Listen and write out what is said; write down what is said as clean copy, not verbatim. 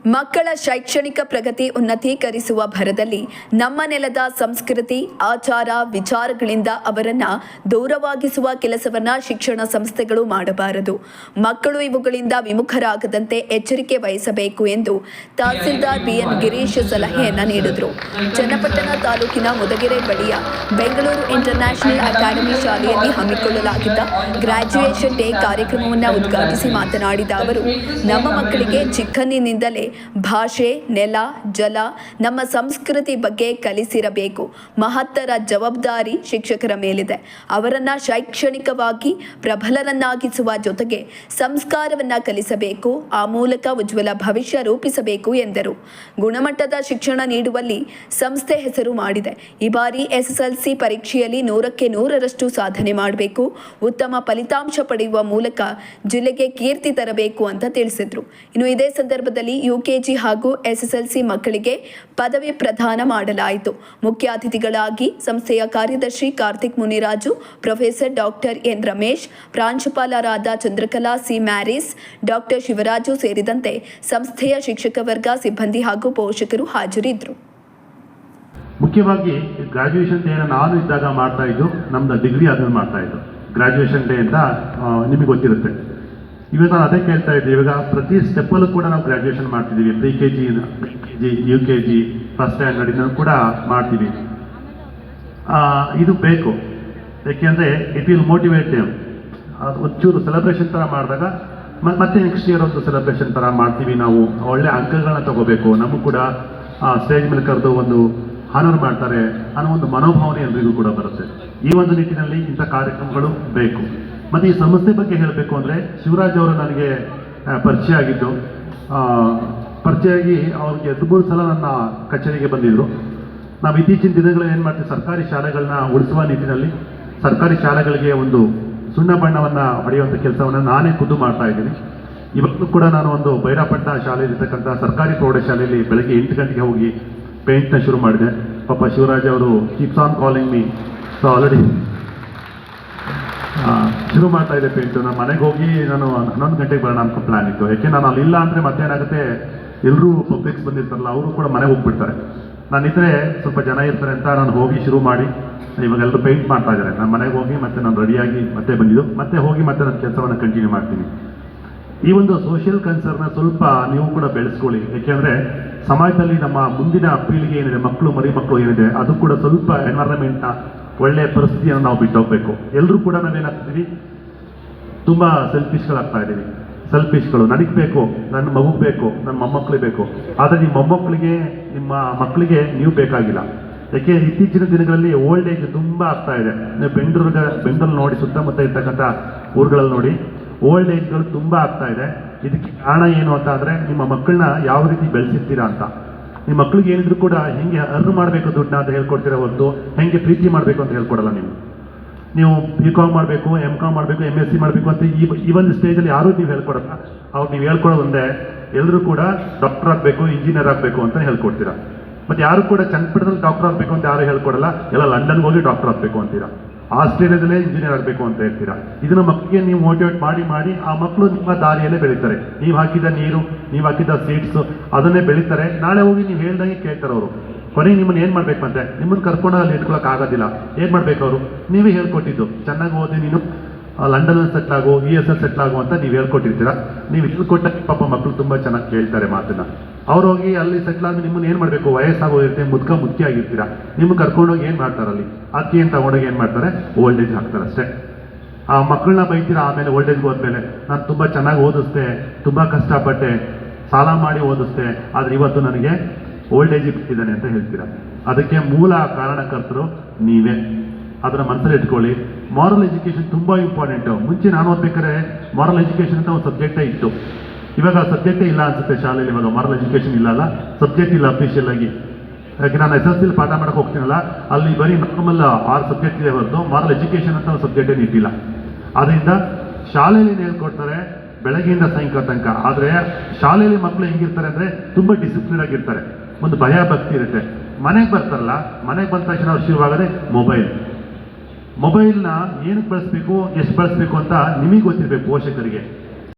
ಮಕ್ಕಳ ಶೈಕ್ಷಣಿಕ ಪ್ರಗತಿ ಉನ್ನತೀಕರಿಸುವ ಭರದಲ್ಲಿ ನಮ್ಮ ನೆಲದ ಸಂಸ್ಕೃತಿ ಆಚಾರ ವಿಚಾರಗಳಿಂದ ಅವರನ್ನು ದೂರವಾಗಿಸುವ ಕೆಲಸವನ್ನ ಶಿಕ್ಷಣ ಸಂಸ್ಥೆಗಳು ಮಾಡಬಾರದು. ಮಕ್ಕಳು ಇವುಗಳಿಂದ ವಿಮುಖರಾಗದಂತೆ ಎಚ್ಚರಿಕೆ ವಹಿಸಬೇಕು ಎಂದು ತಹಸೀಲ್ದಾರ್ ಬಿಎನ್ ಗಿರೀಶ್ ಸಲಹೆಯನ್ನ ನೀಡಿದರು. ಚನ್ನಪಟ್ಟಣ ತಾಲೂಕಿನ ಮುದಗೆರೆ ಬಳಿಯ ಬೆಂಗಳೂರು ಇಂಟರ್ನ್ಯಾಷನಲ್ ಅಕಾಡೆಮಿ ಶಾಲೆಯಲ್ಲಿ ಹಮ್ಮಿಕೊಳ್ಳಲಾಗಿದ್ದ ಗ್ರಾಜ್ಯುಯೇಷನ್ ಡೇ ಕಾರ್ಯಕ್ರಮವನ್ನು ಉದ್ಘಾಟಿಸಿ ಮಾತನಾಡಿದ ಅವರು, ನಮ್ಮ ಮಕ್ಕಳಿಗೆ ಚಿಕ್ಕಂದಿನಿಂದಲೇ ಭಾಷೆ, ನೆಲ, ಜಲ, ನಮ್ಮ ಸಂಸ್ಕೃತಿ ಬಗ್ಗೆ ಕಲಿಸಿರಬೇಕು. ಮಹತ್ತರ ಜವಾಬ್ದಾರಿ ಶಿಕ್ಷಕರ ಮೇಲಿದೆ. ಅವರನ್ನ ಶೈಕ್ಷಣಿಕವಾಗಿ ಪ್ರಬಲರನ್ನಾಗಿಸುವ ಜೊತೆಗೆ ಸಂಸ್ಕಾರವನ್ನ ಕಲಿಸಬೇಕು. ಆ ಮೂಲಕ ಉಜ್ವಲ ಭವಿಷ್ಯ ರೂಪಿಸಬೇಕು ಎಂದರು. ಗುಣಮಟ್ಟದ ಶಿಕ್ಷಣ ನೀಡುವಲ್ಲಿ ಸಂಸ್ಥೆ ಹೆಸರು ಮಾಡಿದೆ. ಈ ಬಾರಿ SSLC ಪರೀಕ್ಷೆಯಲ್ಲಿ 100ಕ್ಕೆ 100ರಷ್ಟು ಸಾಧನೆ ಮಾಡಬೇಕು. ಉತ್ತಮ ಫಲಿತಾಂಶ ಪಡೆಯುವ ಮೂಲಕ ಜಿಲ್ಲೆಗೆ ಕೀರ್ತಿ ತರಬೇಕು ಅಂತ ತಿಳಿಸಿದ್ರು. ಇನ್ನು ಇದೇ ಸಂದರ್ಭದಲ್ಲಿ UKG ಹಾಗೂ SSLC ಮಕ್ಕಳಿಗೆ ಪದವಿ ಪ್ರದಾನ ಮಾಡಲಾಯಿತು. ಮುಖ್ಯ ಅತಿಥಿಗಳಾಗಿ ಸಂಸ್ಥೆಯ ಕಾರ್ಯದರ್ಶಿ Karthik Muniraju, professor doctor N Ramesh, ಪ್ರಾಂಶುಪಾಲರಾದ ಚಂದ್ರಕಲಾ ಸಿ ಮ್ಯಾರಿಸ್, ಡಾಕ್ಟರ್ ಶಿವರಾಜು ಸೇರಿದಂತೆ ಸಂಸ್ಥೆಯ ಶಿಕ್ಷಕ ವರ್ಗ, ಸಿಬ್ಬಂದಿ ಹಾಗೂ ಪೋಷಕರು ಹಾಜರಿದ್ದರು. ಮುಖ್ಯವಾಗಿ ಗ್ರಾಜ್ಯುಯೇಷನ್ ಡೇ ನಾನು ಇದ್ದಾಗ ಮಾಡ್ತಾ ಇದ್ದು, ನಮ್ದು ಡಿಗ್ರಿ ಆದ್ಮೇಲೆ ಮಾಡ್ತಾ ಇದ್ದು ಗ್ರಾಜ್ಯುಯೇಷನ್ ಡೇ ಅಂತ ನಿಮಗೆ ಗೊತ್ತಿರುತ್ತೆ. ಇವಾಗ ನಾನು ಅದೇ ಕೇಳ್ತಾ ಇದ್ದೀವಿ. ಇವಾಗ ಪ್ರತಿ ಸ್ಟೆಪ್ಪಲ್ಲೂ ಕೂಡ ನಾವು ಗ್ರಾಜ್ಯುಯೇಷನ್ ಮಾಡ್ತಿದ್ದೀವಿ. PKG, UKG, ಫಸ್ಟ್ ಸ್ಟ್ಯಾಂಡರ್ಡ್ ಕೂಡ ಮಾಡ್ತೀವಿ. ಇದು ಬೇಕು. ಯಾಕೆಂದರೆ ಇಟ್ ವಿಲ್ ಮೋಟಿವೇಟ್ ದೇಮ್. ಅದು ಒಂಚೂರು ಸೆಲೆಬ್ರೇಷನ್ ಥರ ಮಾಡಿದಾಗ ಮತ್ತೆ ನೆಕ್ಸ್ಟ್ ಇಯರ್ ಒಂದು ಸೆಲೆಬ್ರೇಷನ್ ಥರ ಮಾಡ್ತೀವಿ. ನಾವು ಒಳ್ಳೆ ಅಂಕಗಳನ್ನ ತಗೋಬೇಕು, ನಮಗೂ ಕೂಡ ಸ್ಟೇಜ್ ಮೇಲೆ ಕರೆದು ಒಂದು ಹಾನರ್ ಮಾಡ್ತಾರೆ ಅನ್ನೋ ಒಂದು ಮನೋಭಾವನೆ ಎಲ್ರಿಗೂ ಕೂಡ ಬರುತ್ತೆ. ಈ ಒಂದು ನಿಟ್ಟಿನಲ್ಲಿ ಇಂಥ ಕಾರ್ಯಕ್ರಮಗಳು ಬೇಕು. ಮತ್ತು ಈ ಸಂಸ್ಥೆ ಬಗ್ಗೆ ಹೇಳಬೇಕು ಅಂದರೆ, ಶಿವರಾಜ್ ಅವರು ನನಗೆ ಪರಿಚಯ ಆಗಿದ್ದು, ಪರಿಚಯ ಆಗಿ ಅವ್ರಿಗೆ 2-3 ಸಲ ನನ್ನ ಕಚೇರಿಗೆ ಬಂದಿದ್ದರು. ನಾವು ಇತ್ತೀಚಿನ ದಿನಗಳಲ್ಲಿ ಏನು ಮಾಡ್ತೀವಿ, ಸರ್ಕಾರಿ ಶಾಲೆಗಳನ್ನ ಉಳಿಸುವ ನಿಟ್ಟಿನಲ್ಲಿ ಸರ್ಕಾರಿ ಶಾಲೆಗಳಿಗೆ ಒಂದು ಸುಣ್ಣ ಬಣ್ಣವನ್ನು ಹೊಡೆಯುವಂಥ ಕೆಲಸವನ್ನು ನಾನೇ ಖುದ್ದು ಮಾಡ್ತಾ ಇದ್ದೀನಿ. ಇವತ್ತು ಕೂಡ ನಾನು ಒಂದು ಬೈರಾಪಟ್ಟಣ ಶಾಲೆಯಲ್ಲಿರ್ತಕ್ಕಂಥ ಸರ್ಕಾರಿ ಪ್ರೌಢಶಾಲೆಯಲ್ಲಿ ಬೆಳಗ್ಗೆ 8 ಗಂಟೆಗೆ ಹೋಗಿ ಪೇಂಟ್ನ ಶುರು ಮಾಡಿದೆ. ಪಾಪ ಶಿವರಾಜ್ ಅವರು keeps on calling me. So already ಶುರು ಮಾಡ್ತಾ ಇದೆ ಪೇಂಟು. ನಾನು ಮನೆಗೆ ಹೋಗಿ ನಾನು 11 ಗಂಟೆಗೆ ಬರೋಣ ಅಂತ ಪ್ಲಾನ್ ಇತ್ತು. ಯಾಕೆ ನಾನು ಅಲ್ಲಿಲ್ಲ ಅಂದರೆ ಮತ್ತೇನಾಗುತ್ತೆ, ಎಲ್ಲರೂ ಪಬ್ಲಿಕ್ಸ್ ಬಂದಿರ್ತಾರಲ್ಲ, ಅವರು ಕೂಡ ಮನೆಗೆ ಹೋಗ್ಬಿಡ್ತಾರೆ. ನಾನಿದ್ರೆ ಸ್ವಲ್ಪ ಜನ ಇರ್ತಾರೆ ಅಂತ ನಾನು ಹೋಗಿ ಶುರು ಮಾಡಿ, ಇವಾಗ ಎಲ್ಲರೂ ಪೇಂಟ್ ಮಾಡ್ತಾ ಇದ್ದಾರೆ. ನಾನು ಮನೆಗೆ ಹೋಗಿ ಮತ್ತೆ ನಾನು ರೆಡಿಯಾಗಿ ಮತ್ತೆ ಬಂದಿದ್ದು, ಮತ್ತೆ ಹೋಗಿ ಮತ್ತೆ ನನ್ನ ಕೆಲಸವನ್ನು ಕಂಟಿನ್ಯೂ ಮಾಡ್ತೀನಿ. ಈ ಒಂದು ಸೋಷಿಯಲ್ ಕನ್ಸರ್ನ ಸ್ವಲ್ಪ ನೀವು ಕೂಡ ಬೆಳೆಸ್ಕೊಳ್ಳಿ. ಯಾಕೆಂದರೆ ಸಮಾಜದಲ್ಲಿ ನಮ್ಮ ಮುಂದಿನ ಪೀಳಿಗೆ ಏನಿದೆ, ಮಕ್ಕಳು ಮರಿ ಮಕ್ಕಳು ಏನಿದೆ, ಅದು ಕೂಡ ಸ್ವಲ್ಪ ಎನ್ವೈರನ್ಮೆಂಟ್ನ ಒಳ್ಳೆಯ ಪರಿಸ್ಥಿತಿಯನ್ನು ನಾವು ಬಿಟ್ಟು ಹೋಗಬೇಕು. ಎಲ್ಲರೂ ಕೂಡ ನಾವೇನಾಗ್ತೀವಿ, ತುಂಬ ಸೆಲ್ಫಿಶ್ಗಳಾಗ್ತಾ ಇದ್ದೀವಿ. ಸೆಲ್ಫಿಶ್ಗಳು, ನನಗೆ ಬೇಕು, ನನ್ನ ಮಗುಗೆ ಬೇಕು, ನನ್ನ ಮೊಮ್ಮಕ್ಕಳಿಗೆ ಬೇಕು. ಆದರೆ ನಿಮ್ಮ ಮೊಮ್ಮಕ್ಕಳಿಗೆ, ನಿಮ್ಮ ಮಕ್ಕಳಿಗೆ ನೀವು ಬೇಕಾಗಿಲ್ಲ. ಯಾಕೆ ಇತ್ತೀಚಿನ ದಿನಗಳಲ್ಲಿ ಓಲ್ಡ್ ಏಜ್ ತುಂಬ ಆಗ್ತಾ ಇದೆ. ನೀವು ಬೆಂಗಳೂರು ನೋಡಿ, ಸುತ್ತಮುತ್ತ ಇರ್ತಕ್ಕಂಥ ಊರುಗಳಲ್ಲಿ ನೋಡಿ, ಓಲ್ಡ್ ಏಜ್ಗಳು ತುಂಬ ಆಗ್ತಾ ಇದೆ. ಇದಕ್ಕೆ ಕಾರಣ ಏನು ಅಂತ ಅಂದರೆ, ನಿಮ್ಮ ಮಕ್ಕಳನ್ನ ಯಾವ ರೀತಿ ಬೆಳೆಸಿರ್ತೀರಾ ಅಂತ. ನಿಮ್ಮ ಮಕ್ಕಳಿಗೆ ಏನಿದ್ರು ಕೂಡ ಹೆಂಗೆ ಅರ್ನ್ ಮಾಡಬೇಕು ದುಡ್ಡನ್ನ ಅಂತ ಹೇಳ್ಕೊಡ್ತೀರ ಹೊರತು ಹೆಂಗೆ ಪ್ರೀತಿ ಮಾಡಬೇಕು ಅಂತ ಹೇಳ್ಕೊಡಲ್ಲ. ನೀವು BCom ಮಾಡಬೇಕು, MCom ಮಾಡಬೇಕು, MSc ಮಾಡಬೇಕು ಅಂತ ಈ ಒಂದು ಸ್ಟೇಜಲ್ಲಿ ಯಾರೂ ನೀವು ಹೇಳ್ಕೊಡಲ್ಲ. ಅವ್ರು ನೀವು ಹೇಳ್ಕೊಡೋದು ಒಂದೇ, ಎಲ್ಲರೂ ಕೂಡ ಡಾಕ್ಟರ್ ಆಗಬೇಕು, ಇಂಜಿನಿಯರ್ ಆಗಬೇಕು ಅಂತ ಹೇಳ್ಕೊಡ್ತೀರಾ. ಮತ್ತು ಯಾರು ಕೂಡ ಚನ್ನಪಟ್ಟಣದಲ್ಲಿ ಡಾಕ್ಟರ್ ಆಗಬೇಕು ಅಂತ ಯಾರು ಹೇಳ್ಕೊಡಲ್ಲ. ಎಲ್ಲ ಲಂಡನ್ಗೆ ಹೋಗಿ ಡಾಕ್ಟರ್ ಆಗಬೇಕು ಅಂತೀರಾ, ಆಸ್ಟ್ರೇಲಿಯಾದಲ್ಲೇ ಇಂಜಿನಿಯರ್ ಆಗಬೇಕು ಅಂತ ಹೇಳ್ತೀರಾ. ಇದನ್ನು ಮಕ್ಕಳಿಗೆ ನೀವು ಮೋಟಿವೇಟ್ ಮಾಡಿ ಆ ಮಕ್ಕಳು ನಿಮ್ಮ ದಾರಿಯಲ್ಲೇ ಬೆಳೀತಾರೆ. ನೀವು ಹಾಕಿದ ನೀರು, ನೀವು ಹಾಕಿದ ಸೀಡ್ಸು ಅದನ್ನೇ ಬೆಳೀತಾರೆ. ನಾಳೆ ಹೋಗಿ ನೀವು ಹೇಳ್ದಂಗೆ ಕೇಳ್ತಾರೆ ಅವರು. ಕೊನೆಗೆ ನಿಮ್ಮನ್ನು ಏನು ಮಾಡಬೇಕು ಅಂತೆ, ನಿಮ್ಮನ್ನು ಕರ್ಕೊಂಡು ಅಲ್ಲಿ ಇಟ್ಕೊಳಕ್ಕೆ ಆಗೋದಿಲ್ಲ. ಏನು ಮಾಡಬೇಕು ಅವರು, ನೀವೇ ಹೇಳ್ಕೊಟ್ಟಿದ್ದು, ಚೆನ್ನಾಗಿ ಓದಿ ನೀನು ಲಂಡನಲ್ಲಿ ಸೆಟ್ಲ್ ಆಗು, ESL ಸೆಟ್ಲ್ ಆಗು ಅಂತ ನೀವು ಹೇಳ್ಕೊಟ್ಟಿರ್ತೀರ. ನೀವು ಹೇಳ್ಕೊಟ್ಟ ಪಾಪ ಮಕ್ಕಳು ತುಂಬ ಚೆನ್ನಾಗಿ ಕೇಳ್ತಾರೆ ಮಾತನ್ನು. ಅವ್ರು ಹೋಗಿ ಅಲ್ಲಿ ಸೆಟ್ಲ್ ಆಗಿ ನಿಮ್ಮನ್ನು ಏನು ಮಾಡಬೇಕು, ವಯಸ್ಸಾಗೋಗಿರುತ್ತೆ, ಮುದುಕಿ ಆಗಿರ್ತೀರ. ನಿಮ್ಗೆ ಕರ್ಕೊಂಡೋಗಿ ಏನು ಮಾಡ್ತಾರೆ, ಅಲ್ಲಿ ಅಕ್ಕಿ ಏನು ತಗೊಂಡೋಗಿ ಏನು ಮಾಡ್ತಾರೆ, ಓಲ್ಡ್ ಏಜ್ ಹಾಕ್ತಾರೆ ಅಷ್ಟೇ. ಆ ಮಕ್ಕಳನ್ನ ಬೈತೀರ. ಆಮೇಲೆ ಓಲ್ಡ್ ಏಜ್ಗೆ ಹೋದ್ಮೇಲೆ, ನಾನು ತುಂಬ ಚೆನ್ನಾಗಿ ಓದಿಸ್ದೆ, ತುಂಬ ಕಷ್ಟಪಟ್ಟೆ, ಸಾಲ ಮಾಡಿ ಓದಿಸ್ದೆ, ಆದರೆ ಇವತ್ತು ನನಗೆ ಓಲ್ಡ್ ಏಜ್ ಬಿಟ್ಟಿದ್ದಾನೆ ಅಂತ ಹೇಳ್ತೀರಾ. ಅದಕ್ಕೆ ಮೂಲ ಕಾರಣಕರ್ತರು ನೀವೇ. ಅದನ್ನು ಮನಸ್ಸಲ್ಲಿ ಇಟ್ಕೊಳ್ಳಿ. ಮಾರಲ್ ಎಜುಕೇಷನ್ ತುಂಬ ಇಂಪಾರ್ಟೆಂಟು. ಮುಂಚೆ ನಾನು ಓದ್ಬೇಕಾದ್ರೆ ಮಾರಲ್ ಎಜುಕೇಷನ್ ಅಂತ ಒಂದು ಸಬ್ಜೆಕ್ಟೇ ಇತ್ತು. ಇವಾಗ ಸಬ್ಜೆಕ್ಟೇ ಇಲ್ಲ ಅನ್ಸುತ್ತೆ ಶಾಲೆಯಲ್ಲಿ. ಇವಾಗ ಮಾರಲ್ ಎಜುಕೇಷನ್ ಇಲ್ಲ, ಸಬ್ಜೆಕ್ಟ್ ಇಲ್ಲ ಅಫಿಷಿಯಲ್ ಆಗಿ. ಯಾಕೆ ನಾನು SSLC ಪಾಠ ಮಾಡೋಕ್ಕೆ ಹೋಗ್ತೀನಲ್ಲ, ಅಲ್ಲಿ ಬರೀ ನಾರ್ಮಲ್ 6 ಸಬ್ಜೆಕ್ಟ್ ಇದೆ ಹೊರತು ಮಾರಲ್ ಎಜುಕೇಷನ್ ಅಂತ ಒಂದು ಸಬ್ಜೆಕ್ಟೇ ಇಟ್ಟಿಲ್ಲ. ಆದ್ದರಿಂದ ಶಾಲೆಯಲ್ಲಿ ಹೇಳ್ಕೊಡ್ತಾರೆ ಬೆಳಗ್ಗೆಯಿಂದ ಸಾಯಂಕಾಲ ತನಕ. ಆದರೆ ಶಾಲೆಯಲ್ಲಿ ಮಕ್ಕಳು ಹೆಂಗಿರ್ತಾರೆ ಅಂದರೆ ತುಂಬ ಡಿಸಿಪ್ಲಿನ್ ಆಗಿರ್ತಾರೆ, ಒಂದು ಭಯ ಭಕ್ತಿ ಇರುತ್ತೆ. ಮನೆಗೆ ಬರ್ತಾರಲ್ಲ, ಮನೆಗೆ ಬಂದ ತಕ್ಷಣ ಅವ್ರು ಶುರುವಾಗದೆ ಮೊಬೈಲ್ನ ಏನಕ್ಕೆ ಬಳಸಬೇಕು, ಎಷ್ಟು ಬಳಸಬೇಕು ಅಂತ ನಿಮಗೆ ಗೊತ್ತಿರಬೇಕು ಪೋಷಕರಿಗೆ.